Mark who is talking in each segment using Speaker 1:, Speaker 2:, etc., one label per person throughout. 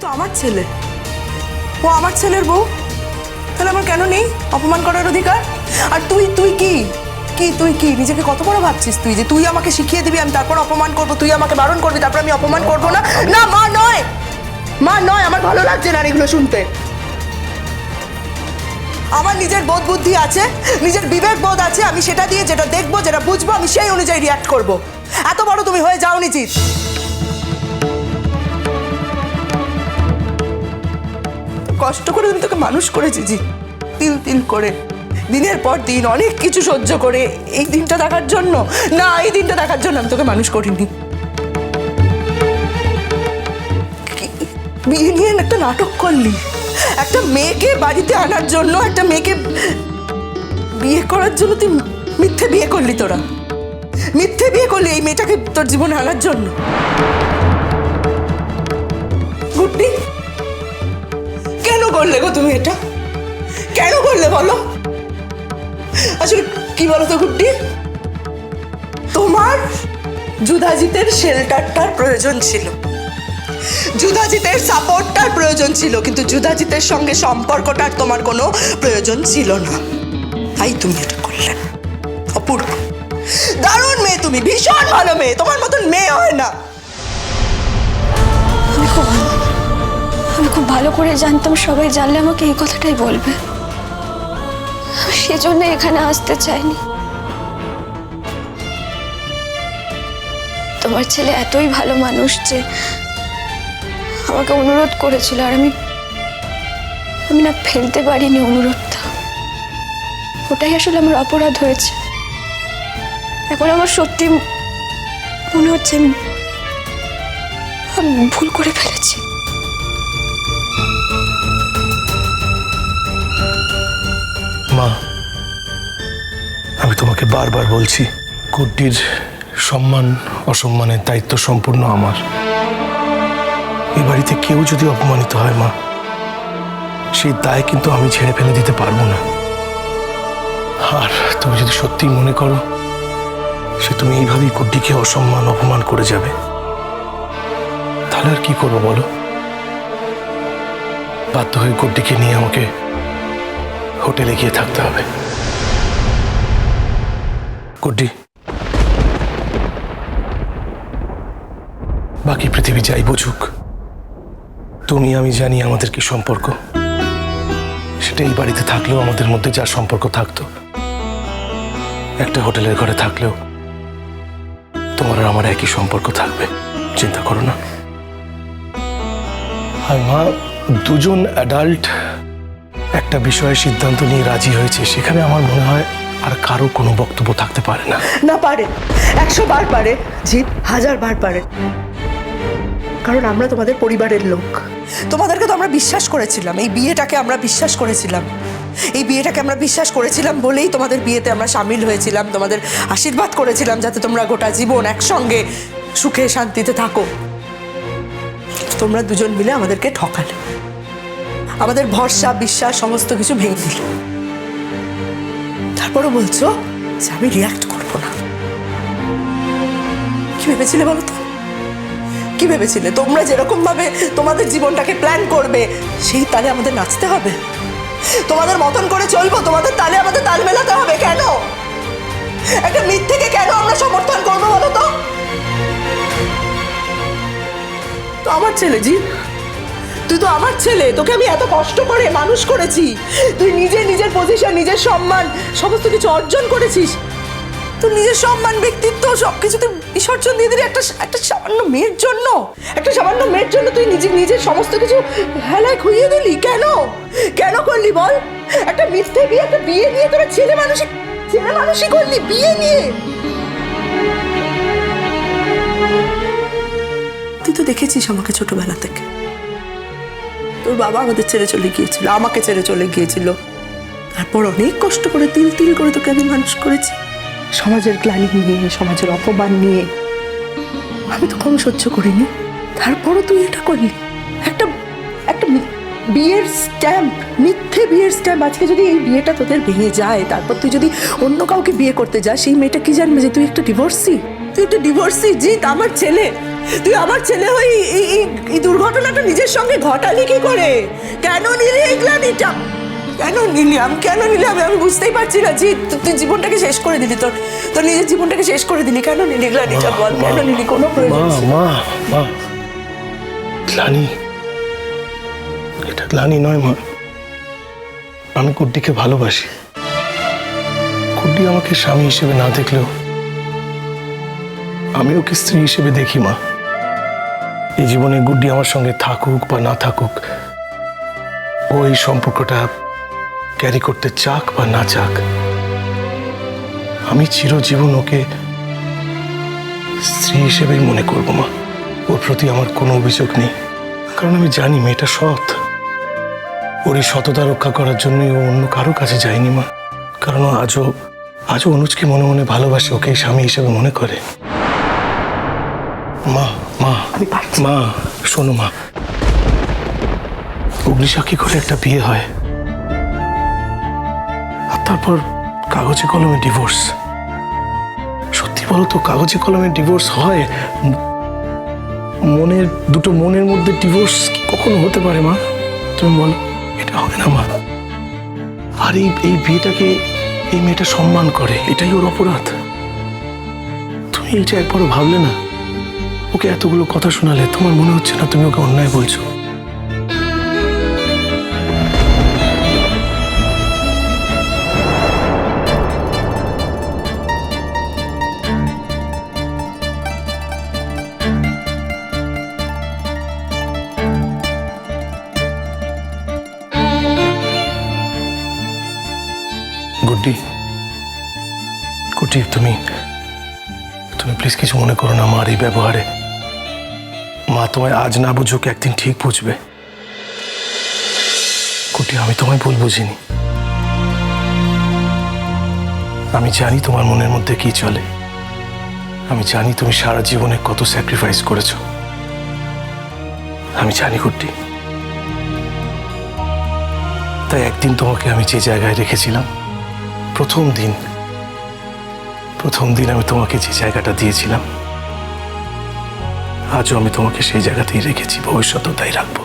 Speaker 1: তো আমার ছেলে, ও আমার ছেলের বউ, তাহলে আমার কেন নেই অপমান করার অধিকার? আর তুই তুই কি কি তুই কি নিজেকে কত বড় ভাবছিস তুই, যে তুই আমাকে শিখিয়ে দিবি আমি তারপর অপমান করবো, তুই আমাকে বারণ করবি তারপর আমি অপমান করবো না? না, মা নয়, মা নয়, আমার ভালো লাগছে না এগুলো শুনতে। আমার নিজের বোধ বুদ্ধি আছে, নিজের বিবেক বোধ আছে, আমি সেটা দিয়ে যেটা দেখবো যেটা বুঝবো আমি সেই অনুযায়ী রিয়াক্ট করবো। এত বড় তুমি হয়ে যাওনি জিৎ। কষ্ট করে আমি তোকে মানুষ করেছি জি, তিল তিল করে, দিনের পর দিন অনেক কিছু সহ্য করে এই দিনটা দেখার জন্য? না, এই দিনটা দেখার জন্য আমি তোকে মানুষ করিনি। বিয়ে নিয়ে একটা নাটক করলি, একটা মেয়েকে বাড়িতে আনার জন্য, একটা মেয়েকে বিয়ে করার জন্য তুই মিথ্যে বিয়ে করলি, তোরা মিথ্যে বিয়ে করলি এই মেয়েটাকে তোর জীবনে আনার জন্য। গুড্ডি, কেন করলে গো তুমি এটা? কেন করলে বলো? আসলে কি বলো তো গুড্ডি, তোমার যুধাজিতের শেল্টারটার প্রয়োজন ছিল, যুধাজিতের সাপোর্টটার প্রয়োজন ছিল, কিন্তু যুধাজিতের সঙ্গে সম্পর্কটার তোমার কোনো প্রয়োজন ছিল না, তাই তুমি এটা করলে। অপূর্ব, দারুণ মেয়ে তুমি, ভীষণ ভালো মেয়ে, তোমার মতন মেয়ে হয় না।
Speaker 2: আমি খুব ভালো করে জানতাম সবাই জানলে আমাকে এই কথাটাই বলবে, সেজন্য এখানে আসতে চাইনি। তোমার ছেলে এতই ভালো মানুষ যে আমাকে অনুরোধ করেছিল, আর আমি না ফেলতে পারিনি অনুরোধটা, ওটাই আসলে আমার অপরাধ হয়েছে। এখন আমার সত্যি মনে হচ্ছে আমি ভুল করে ফেলেছি।
Speaker 3: মা, আমি তোমাকে বারবার বলছি, গুড্ডির সম্মান অসম্মানের দায়িত্ব সম্পূর্ণ আমার। এই বাড়িতে কেউ যদি অপমানিত হয় মা, সেই দায় কিন্তু আমি ছেড়ে ফেলে দিতে পারবো না। আর তুমি যদি সত্যি মনে করো সে তুমি এইভাবেই গুড্ডিকে অসম্মান অপমান করে যাবে, তাহলে আর কি করবো বলো? বাধ্য হয়ে গুড্ডিকে নিয়ে আমাকে হোটেলে গিয়ে থাকতে হবে। গুড্ডি, বাকি পৃথিবী যাই বুঝুক, তুমি আমি জানি আমাদের কি সম্পর্ক, সেটা এই বাড়িতে থাকলেও আমাদের মধ্যে যা সম্পর্ক থাকতো, একটা হোটেলের ঘরে থাকলেও তোমার আর আমার একই সম্পর্ক থাকবে, চিন্তা করো না। আর মা, দুজন অ্যাডাল্ট একটা বিষয়ে সিদ্ধান্ত নিয়ে রাজি হয়েছে, সেখানে আমার মনে হয় আর কারো কোনো বক্তব্য থাকতে পারে না।
Speaker 1: না পারে, 100 বার পারে জিৎ, 1000 বার পারে, কারণ আমরা তোমাদের পরিবারের লোক, তোমাদেরকে তো আমরা বিশ্বাস করেছিলাম, এই বিয়েটাকে আমরা বিশ্বাস করেছিলাম, এই বিয়েটাকে আমরা বিশ্বাস করেছিলাম বলেই তোমাদের বিয়েতে আমরা সামিল হয়েছিলাম, তোমাদের আশীর্বাদ করেছিলাম যাতে তোমরা গোটা জীবন একসঙ্গে সুখে শান্তিতে থাকো। তোমরা দুজন মিলে আমাদেরকে ঠকালে, আমাদের ভরসা বিশ্বাস সমস্ত কিছু ভেঙে দিল। তারপরও বলছো যে আমি রিয়াক্ট করবো না। কি ভেবেছিলে বলো তো? কি ভেবেছিলে তোমরা যেরকম ভাবে তোমাদের জীবনটাকে প্ল্যান করবে সেই তালে আমাদের নাচতে হবে? তোমাদের মতন করে চলবো, তোমাদের তালে আমাদের তাল মেলাতে হবে? কেন একটা মিথ্যেকে কেন আমরা সমর্থন করবো বলো তো? তো আমার ছেলে জি, তুই তো আমার ছেলে, তোকে আমি এত কষ্ট করে মানুষ করেছি, তুই নিজের পজিশন, নিজের সম্মান সমস্ত কিছু অর্জন করেছিস, তোর নিজের সম্মান ব্যক্তিত্ব সবকিছু তুই বিসর্জন দিয়ে দিলি একটা সামান্য মেয়ের জন্য, একটা সামান্য মেয়ের জন্য তুই নিজের সমস্ত কিছু হেলায় খুইয়ে দিলি। কেন কেন করলি বল? একটা মিথ্যে বিয়ে, একটা বিয়ে নিয়ে তোরা ছেলে মানুষই করলি বিয়ে নিয়ে। তুই তো দেখেছিস আমাকে ছোটবেলা থেকে, তোর বাবা আমাদের ছেড়ে চলে গিয়েছিল, আমাকে ছেড়ে চলে গিয়েছিল, তারপর অনেক কষ্ট করে তিল তিল করে তোকে আমি মানুষ করেছি, সমাজের গ্লানি নিয়ে, সমাজের অপমান নিয়ে। আমি তো কম সহ্য করিনি, তারপরও তুই এটা করলি। একটা একটা বিয়ের স্ট্যাম্প, মিথ্যে বিয়ের স্ট্যাম্প। আজকে যদি এই বিয়েটা তোদের ভেঙে যায়, তারপর তুই যদি অন্য কাউকে বিয়ে করতে যাস, সেই মেয়েটা কি জানবে যে তুই একটা ডিভোর্সি? তুই একটা ডিভোর্সি জিৎ, আমার ছেলে তুই আমার ছেলে হয়ে এই দুর্ঘটনাটা নিজের সঙ্গে ঘটালি কি করে? কেন নিলি এই গ্লানিটা? কেন নিলি? আমি বুঝতেই পারছি না। জি, তুই জীবনটাকে শেষ করে দিলি, তোর নিজের জীবনটাকে শেষ করে দিলি। কেন নিলি গ্লানিটা? বল, কেন নিলি? কোনো প্রয়োজন ছিল না।
Speaker 3: মা, গ্লানি, এটা গ্লানি নয় মা। আমি গুড্ডিকে ভালোবাসি। গুড্ডি আমাকে স্বামী হিসেবে না দেখলেও আমি ওকে স্ত্রী হিসেবে দেখি মা। এই জীবনে গুড্ডি আমার সঙ্গে থাকুক বা না থাকুক, ও এই সম্পর্কটা ক্যারি করতে চাক বা না চাক, আমি চিরজীবন ওকে স্ত্রী হিসেবেই মনে করব মা। ওর প্রতি আমার কোনো অভিযোগ নেই, কারণ আমি জানি মেয়েটা সৎ। ওর এই সততা রক্ষা করার জন্যই ও অন্য কারো কাছে যায়নি মা। কারণ ও আজও অনুজকে মনে মনে ভালোবাসে, ওকে স্বামী হিসেবে মনে করে। মা, শোনো মা, অগ্নিসাক্ষী করে একটা বিয়ে হয়, আর তারপর কাগজে কলমে ডিভোর্স। সত্যি বলো তো, কাগজে কলমে ডিভোর্স হয়? দুটো মনের মধ্যে ডিভোর্স কখনো হতে পারে মা? তুমি বলো, এটা হয় না মা। আর এই বিয়েটাকে এই মেয়েটা সম্মান করে, এটাই ওর অপরাধ। তুমি এইটা একবারও ভাবলে না? ওকে এতগুলো কথা শোনালে তোমার মনে হচ্ছে না তুমি ওকে অন্যায় বলছো? গুড্ডি, তুমি প্লিজ কিছু মনে করো না আমার এই ব্যবহারে। মা তোমায় আজ না বুঝুক, একদিন ঠিক বুঝবে। গুড্ডি, আমি তোমায় ভুল বুঝিনি। আমি জানি তোমার মনের মধ্যে কি চলে। আমি জানি তুমি সারা জীবনে কত স্যাক্রিফাইস করেছো। আমি জানি গুড্ডি। তাই একদিন তোমাকে আমি যে জায়গায় রেখেছিলাম, প্রথম দিন আমি তোমাকে যে জায়গাটা দিয়েছিলাম, আজও আমি তোমাকে সেই জায়গাতেই রেখেছি, ভবিষ্যতেও তাই রাখবো।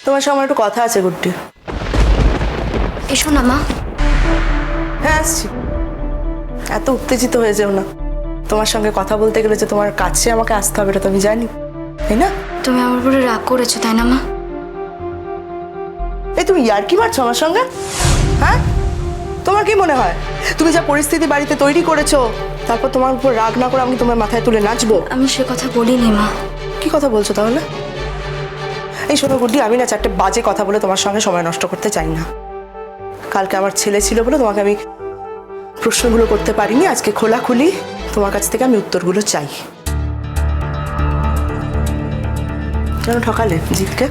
Speaker 1: তোমার সঙ্গে আমার একটু কথা আছে গুড্ডি।
Speaker 2: এসো না মা।
Speaker 1: হ্যাঁ, আসছি। এত উত্তেজিত হয়ে যেও না। তোমার সঙ্গে কথা বলতে গেলে যে তোমার কাছে আমাকে আসতে হবে, এটা তো আমি জানি, তাই না?
Speaker 2: তুমি আমার উপরে রাগ করেছো, তাই না মা?
Speaker 1: এই তুমি ইয়ার্কি মারছো আমার সঙ্গে? হ্যাঁ, তোমার কি মনে হয় তুমি যা পরিস্থিতি বাড়িতে তৈরি করেছো, তারপর তোমার উপর রাগ না করে আমি তোমার মাথায় তুলে নাচবো?
Speaker 2: আমি সে কথা বলিনি মা।
Speaker 1: কি কথা বলছো তাহলে? এই শোনো গুড্ডি, আমি না চারটে বাজে কথা বলে তোমার সঙ্গে সময় নষ্ট করতে চাই না। কালকে আমার ছেলে ছিল বলে তোমাকে আমি প্রশ্নগুলো করতে পারিনি। আজকে খোলাখুলি তোমার কাছ থেকে আমি উত্তরগুলো চাই। কেন ঠকালে জিতকে?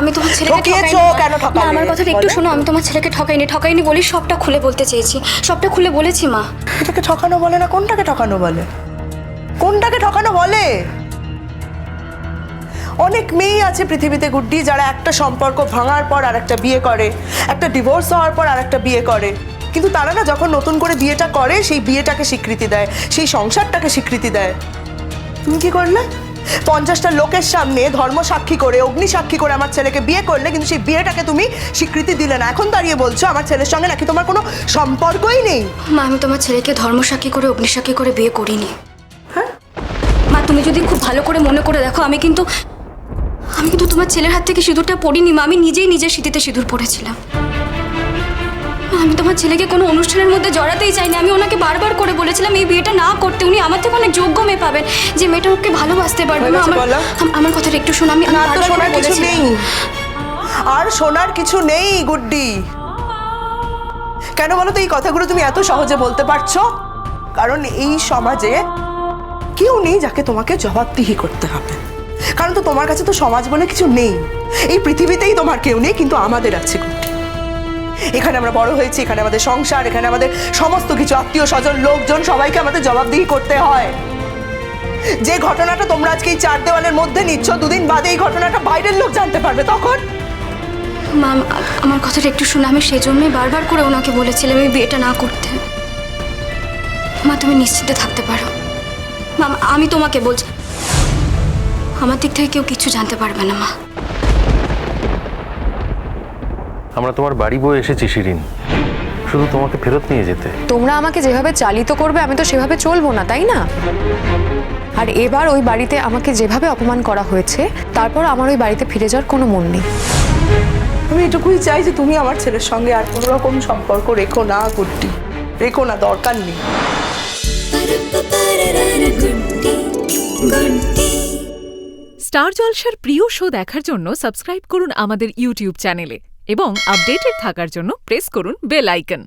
Speaker 2: আমি তোমার ছেলেকে
Speaker 1: ঠকিয়েছো কেন? ঠকালে?
Speaker 2: না, আমার কথাটা একটু শোনো। আমি তোমার ছেলেকে ঠকাইনি বলি সবটা খুলে বলতে চেয়েছি, সবটা খুলে বলেছি মা।
Speaker 1: এটাকে ঠকানো বলে না। কোনটাকে ঠকানো বলে? কোনটাকে ঠকানো বলে? অনেক মেয়ে আছে পৃথিবীতে গুড্ডি, যারা একটা সম্পর্ক ভাঙার পর আরেকটা বিয়ে করে, একটা ডিভোর্স হওয়ার পর আরেকটা বিয়ে করে, কিন্তু তারা না যখন নতুন করে বিয়েটা করে সেই বিয়েটাকে স্বীকৃতি দেয়, সেই সংসারটাকে স্বীকৃতি দেয়। তুমি কি করলে? 50টা লোকের সামনে ধর্ম সাক্ষী করে, অগ্নি সাক্ষী করে আমার ছেলেকে বিয়ে করলে, কিন্তু সেই বিয়েটাকে তুমি স্বীকৃতি দিলে না। এখন দাঁড়িয়ে বলছো আমার ছেলের সঙ্গে নাকি তোমার কোনো সম্পর্কই নেই।
Speaker 2: মা, আমি তোমার ছেলেকে ধর্ম সাক্ষী করে, অগ্নি সাক্ষী করে বিয়ে করিনি।
Speaker 1: হ্যাঁ
Speaker 2: মা, তুমি যদি খুব ভালো করে মনে করে দেখো, আমি কিন্তু তোমার ছেলের হাত থেকে সিঁদুরটা পরিনি মা। আমি নিজেই নিজের সিঁথিতে সিঁদুর পরেছিলাম। আমি তোমার ছেলেকে কোনো অনুষ্ঠানের মধ্যে জড়াতেই চাইনি। আমি ওনাকে বারবার করে বলেছিলাম এই বিয়েটা না করতে। উনি আমার থেকে অনেক যোগ্য মেয়ে পাবেন, যে মেয়েটা ওকে ভালোবাসতে পারবে। আমার কথাটা একটু শোনো। আমি
Speaker 1: শোনার কিছু নেই, আর শোনার কিছু নেই গুড্ডি। কেন বলো তো এই কথাগুলো তুমি এত সহজে বলতে পারছো? কারণ এই সমাজে কেউ নেই যাকে তোমাকে জবাবদিহি করতে হবে। কারণ তো তোমার কাছে তো সমাজ বলে কিছু নেই। এই পৃথিবীতেই তোমার কেউ নেই, কিন্তু আমাদের আছে গুড্ডি। এখানে আমরা বড় হয়েছি, এখানে আমাদের সংসার, এখানে আমাদের সমস্ত কিছু, আত্মীয় স্বজন, লোকজন, সবাইকে আমাদের জবাবদিহি করতে হয়। যে ঘটনাটা তোমরা আজকে এই 4 দেওয়ালের মধ্যে নিচ্ছ, দুদিন বাদে এই ঘটনাটা বাইরের লোক জানতে পারবে, তখন
Speaker 2: মা আমার কথাটা একটু শুনে, আমি সেই জন্যই বারবার করে ওনাকে বলেছিলাম এই বিয়েটা না করতে। মা তুমি নিশ্চিন্তে থাকতে পারো। মা আমি তোমাকে বলছি, আমার দিক থেকে কেউ কিছু জানতে পারবে না মা।
Speaker 4: আমরা তোমার বাড়ি বয়ে এসেছি শিরিন, শুধু তোমাকে ফেরত নিয়ে যেতে।
Speaker 5: তোমরা আমাকে যেভাবে চালিত করবে আমি তো সেভাবে চলবো না, তাই না? আর এবার ওই বাড়িতে আমাকে যেভাবে অপমান করা হয়েছে, তারপর আমার ওই বাড়িতে ফিরে যাওয়ার কোনো মন নেই।
Speaker 1: আমি এটুকুই চাই যে তুমি আমার ছেলের সঙ্গে আর কোনো রকম সম্পর্ক রেখো না, গুড্ডি, রেখো না, দরকার নেই।
Speaker 6: স্টার জলসার প্রিয় শো দেখার জন্য সাবস্ক্রাইব করুন আমাদের ইউটিউব চ্যানেলে এবং আপডেটেড থাকার জন্য প্রেস করুন বেল আইকন।